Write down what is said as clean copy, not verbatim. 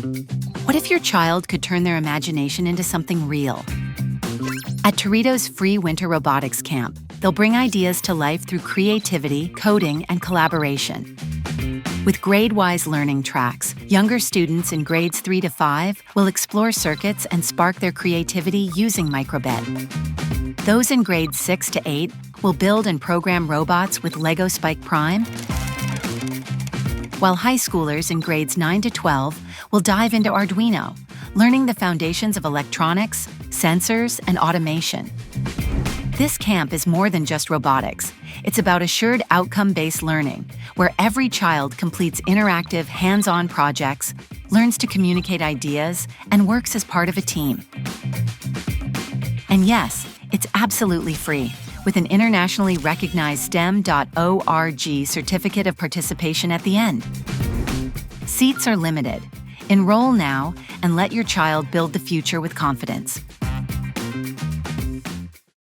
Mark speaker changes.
Speaker 1: What if your child could turn their imagination into something real? At Turito's free winter robotics camp, they'll bring ideas to life through creativity, coding, and collaboration. With grade-wise learning tracks, younger students in grades 3 to 5 will explore circuits and spark their creativity using microbit. Those in grades 6 to 8 will build and program robots with Lego Spike Prime, while high schoolers in grades 9 to 12 will dive into Arduino, learning the foundations of electronics, sensors, and automation. This camp is more than just robotics. It's about assured outcome-based learning, where every child completes interactive, hands-on projects, learns to communicate ideas, and works as part of a team. And yes, it's absolutely free, with an internationally recognized STEM.org certificate of participation at the end. Seats are limited. Enroll now and let your child build the future with confidence.